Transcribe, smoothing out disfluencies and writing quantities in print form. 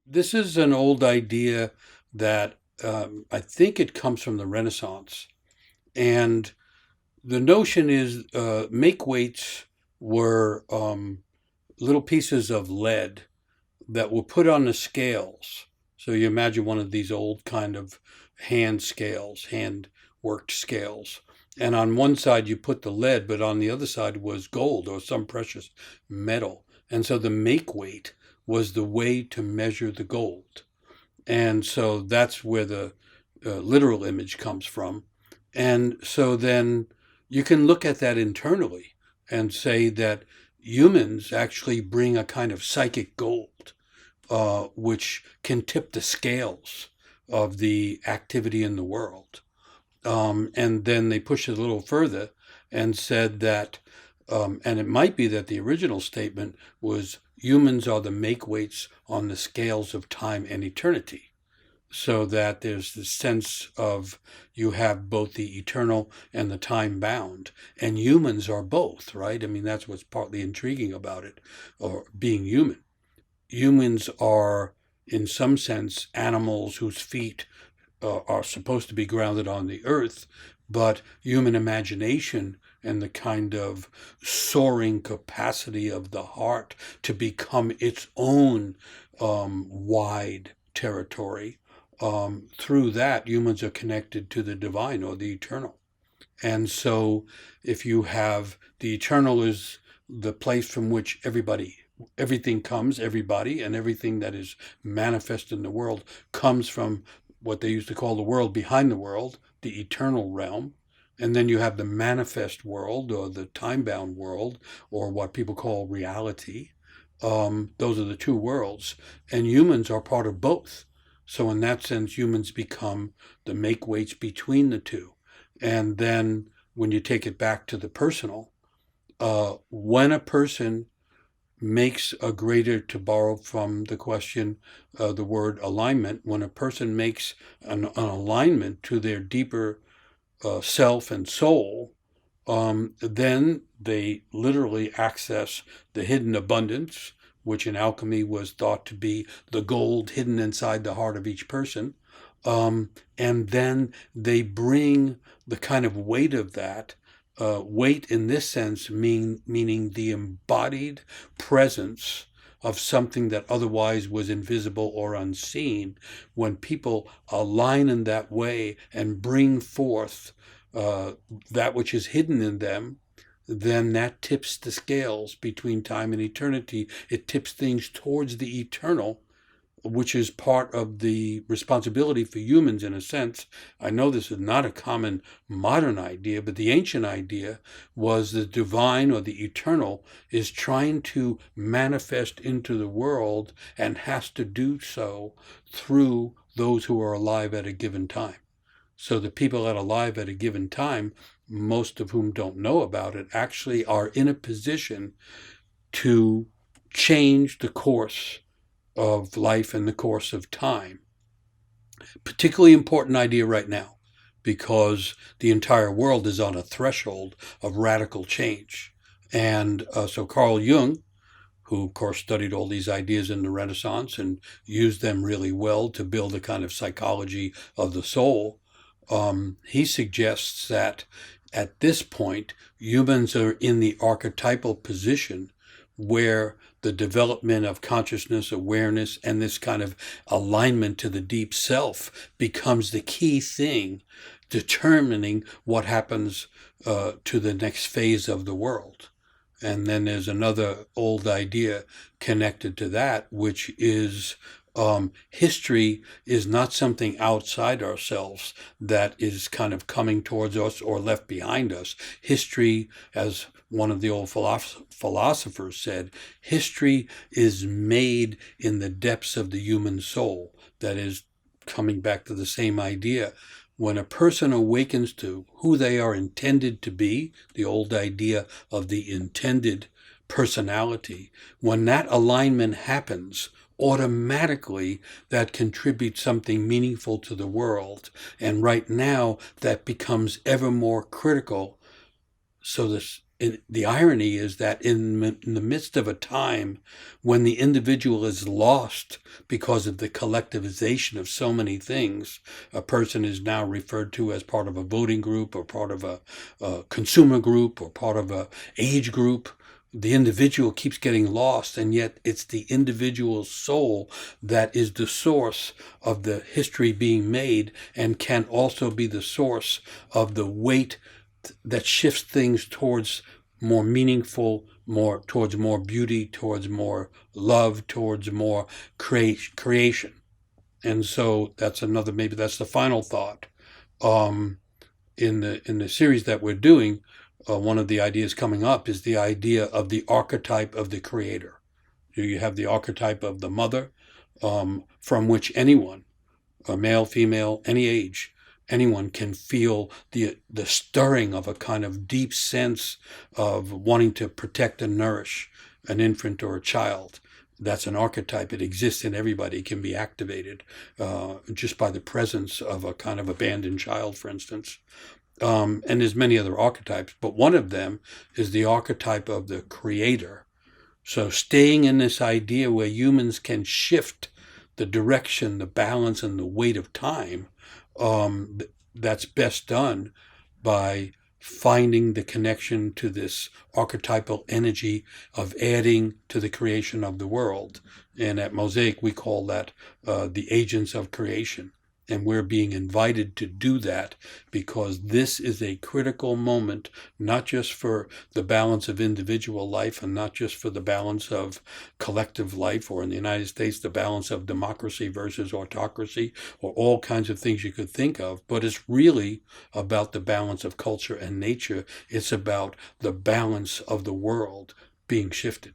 This is an old idea that I think it comes from the Renaissance. And the notion is make weights were little pieces of lead that were put on the scales. So you imagine one of these old kind of hand scales, hand worked scales. And on one side you put the lead, but on the other side was gold or some precious metal. And so the make weight was the way to measure the gold. And so that's where the literal image comes from. And so then you can look at that internally and say that humans actually bring a kind of psychic gold, which can tip the scales of the activity in the world. And then they pushed it a little further and said that, and it might be that the original statement was humans are the make weights on the scales of time and eternity. So that there's the sense of you have both the eternal and the time bound. And humans are both, right? I mean, that's what's partly intriguing about it, or being human. Humans are, in some sense, animals whose feet are supposed to be grounded on the earth, but human imagination and the kind of soaring capacity of the heart to become its own wide territory. Through that, humans are connected to the divine or the eternal. And so, if you have the eternal is the place from which everything comes, everybody, and everything that is manifest in the world comes from what they used to call the world behind the world, the eternal realm. And then you have the manifest world or the time bound world or what people call reality. Those are the two worlds. And humans are part of both. So, in that sense, humans become the make weights between the two. And then when you take it back to the personal, when a person makes a greater, to borrow from the question, the word alignment, when a person makes an alignment to their deeper self and soul, then they literally access the hidden abundance, which in alchemy was thought to be the gold hidden inside the heart of each person. And then they bring the kind of weight of that. Weight in this sense meaning the embodied presence of something that otherwise was invisible or unseen. When people align in that way and bring forth that which is hidden in them, then that tips the scales between time and eternity. It tips things towards the eternal, which is part of the responsibility for humans in a sense. I know this is not a common modern idea, but the ancient idea was the divine or the eternal is trying to manifest into the world and has to do so through those who are alive at a given time. So the people that are alive at a given time, most of whom don't know about it, actually are in a position to change the course of life and the course of time. Particularly important idea right now because the entire world is on a threshold of radical change. And so Carl Jung, who of course studied all these ideas in the Renaissance and used them really well to build a kind of psychology of the soul, he suggests that at this point, humans are in the archetypal position where the development of consciousness, awareness, and this kind of alignment to the deep self becomes the key thing determining what happens to the next phase of the world. And then there's another old idea connected to that, which is history is not something outside ourselves that is kind of coming towards us or left behind us. History, as one of the old philosophers said, history is made in the depths of the human soul. That is, coming back to the same idea. When a person awakens to who they are intended to be, the old idea of the intended personality, when that alignment happens, automatically that contributes something meaningful to the world. And right now that becomes ever more critical. So this the irony is that in the midst of a time when the individual is lost because of the collectivization of so many things, a person is now referred to as part of a voting group or part of a consumer group or part of a age group. The individual keeps getting lost, and yet it's the individual's soul that is the source of the history being made and can also be the source of the weight that shifts things towards more meaningful, towards more beauty, towards more love, towards more creation. And so that's another, maybe that's the final thought. In the series that we're doing, one of the ideas coming up is the idea of the archetype of the creator. You have the archetype of the mother, from which anyone, a male, female, any age, anyone can feel the stirring of a kind of deep sense of wanting to protect and nourish an infant or a child. That's an archetype. It exists in everybody. It can be activated just by the presence of a kind of abandoned child, for instance. And there's many other archetypes, but one of them is the archetype of the creator. So staying in this idea where humans can shift the direction, the balance, and the weight of time, that's best done by finding the connection to this archetypal energy of adding to the creation of the world. And at Mosaic, we call that the agents of creation. And we're being invited to do that because this is a critical moment, not just for the balance of individual life and not just for the balance of collective life, or in the United States, the balance of democracy versus autocracy, or all kinds of things you could think of, but it's really about the balance of culture and nature. It's about the balance of the world being shifted.